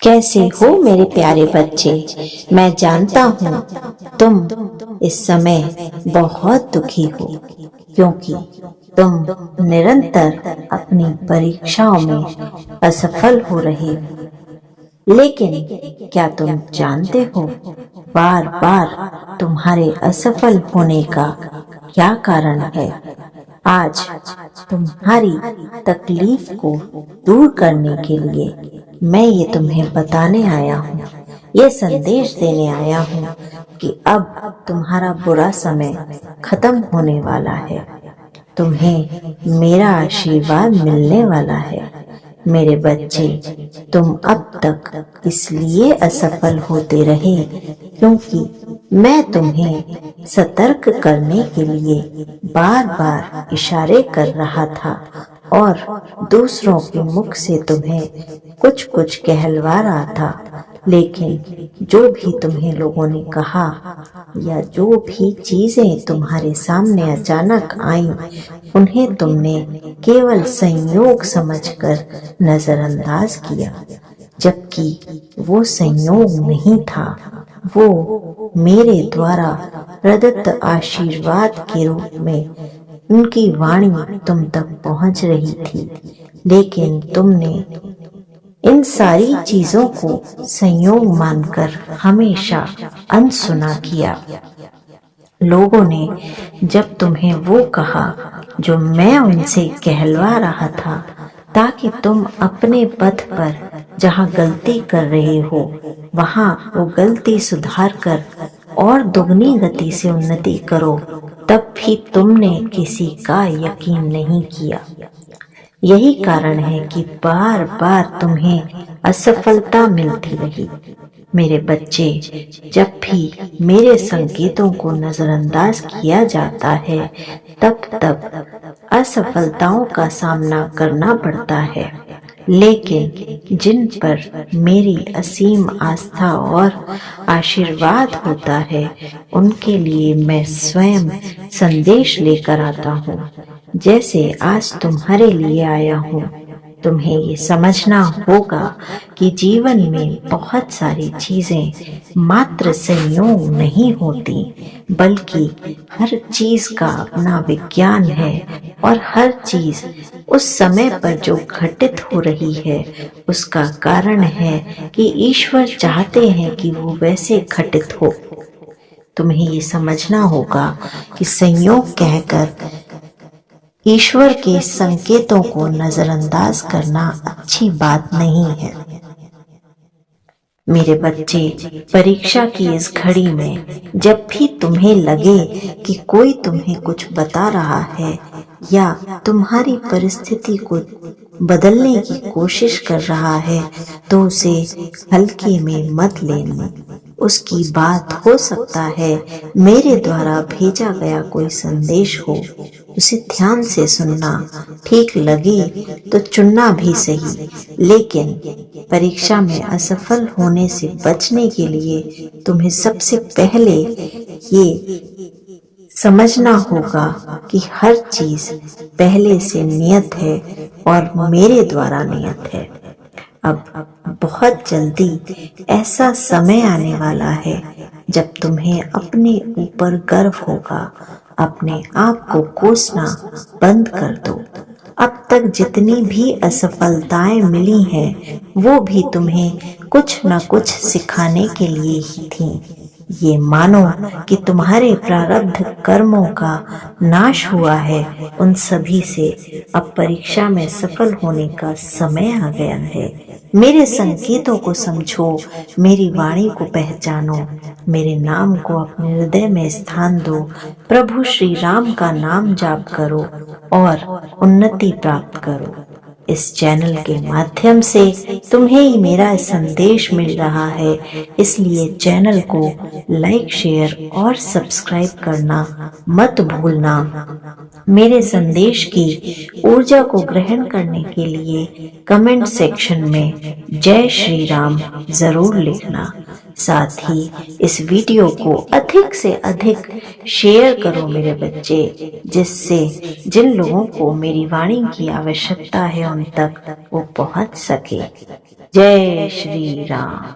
कैसे हो मेरे प्यारे बच्चे। मैं जानता हूँ तुम इस समय बहुत दुखी हो, क्योंकि तुम निरंतर अपनी परीक्षाओं में असफल हो रहे हो। लेकिन क्या तुम जानते हो बार बार तुम्हारे असफल होने का क्या कारण है? आज तुम्हारी तकलीफ को दूर करने के लिए मैं ये तुम्हें बताने आया हूँ, ये संदेश देने आया हूँ कि अब तुम्हारा बुरा समय खत्म होने वाला है। तुम्हें मेरा आशीर्वाद मिलने वाला है। मेरे बच्चे, तुम अब तक इसलिए असफल होते रहे क्योंकि मैं तुम्हें सतर्क करने के लिए बार बार इशारे कर रहा था और दूसरों के मुख से तुम्हें कुछ कुछ कहलवा रहा था। लेकिन जो भी तुम्हें लोगों ने कहा या जो भी चीजें तुम्हारे सामने अचानक आई, उन्हें तुमने केवल संयोग समझकर नजरअंदाज किया, जबकि वो संयोग नहीं था। वो मेरे द्वारा प्रदत्त आशीर्वाद के रूप में उनकी वाणी तुम तक पहुंच रही थी। लेकिन तुमने इन सारी चीजों को संयोग मानकर हमेशा अनसुना किया। लोगों ने जब तुम्हें वो कहा जो मैं उनसे कहलवा रहा था, ताकि तुम अपने पथ पर जहाँ गलती कर रहे हो वहाँ वो गलती सुधार कर और दुगनी गति से उन्नति करो, तब भी तुमने किसी का यकीन नहीं किया। यही कारण है कि बार बार तुम्हें असफलता मिलती रही। मेरे बच्चे, जब भी मेरे संकेतों को नजरअंदाज किया जाता है, तब असफलताओं का सामना करना पड़ता है। लेकिन जिन पर मेरी असीम आस्था और आशीर्वाद होता है, उनके लिए मैं स्वयं संदेश लेकर आता हूँ, जैसे आज तुम्हारे लिए आया हूँ। तुम्हें ये समझना होगा कि जीवन में बहुत सारी चीजें मात्र संयोग नहीं होती, बल्कि हर चीज का अपना विज्ञान है और हर चीज उस समय पर जो घटित हो रही है उसका कारण है कि ईश्वर चाहते हैं कि वो वैसे घटित हो। तुम्हें ये समझना होगा कि संयोग कहकर ईश्वर के संकेतों को नजरअंदाज करना अच्छी बात नहीं है। मेरे बच्चे, परीक्षा की इस घड़ी में जब भी तुम्हें लगे कि कोई तुम्हें कुछ बता रहा है या तुम्हारी परिस्थिति को बदलने की कोशिश कर रहा है, तो उसे हल्के में मत लेना। उसकी बात हो सकता है मेरे द्वारा भेजा गया कोई संदेश हो, उसे ध्यान से सुनना, ठीक लगे तो चुनना भी सही। लेकिन परीक्षा में असफल होने से बचने के लिए तुम्हें सबसे पहले ये समझना होगा कि हर चीज पहले से नियत है और मेरे द्वारा नियत है। अब बहुत जल्दी ऐसा समय आने वाला है जब तुम्हें अपने ऊपर गर्व होगा। अपने आप को कोसना बंद कर दो। अब तक जितनी भी असफलताएं मिली हैं, वो भी तुम्हें कुछ न कुछ सिखाने के लिए ही थीं। ये मानो कि तुम्हारे प्रारब्ध कर्मों का नाश हुआ है। उन सभी से अब परीक्षा में सफल होने का समय आ गया है। मेरे संकेतों को समझो, मेरी वाणी को पहचानो, मेरे नाम को अपने हृदय में स्थान दो, प्रभु श्री राम का नाम जाप करो और उन्नति प्राप्त करो। इस चैनल के माध्यम से तुम्हें ही मेरा संदेश मिल रहा है, इसलिए चैनल को लाइक, शेयर और सब्सक्राइब करना मत भूलना। मेरे संदेश की ऊर्जा को ग्रहण करने के लिए कमेंट सेक्शन में जय श्री राम जरूर लिखना। साथ ही इस वीडियो को अधिक से अधिक शेयर करो मेरे बच्चे, जिससे जिन लोगों को मेरी वाणी की आवश्यकता है उन तक वो पहुंच सके। जय श्री राम।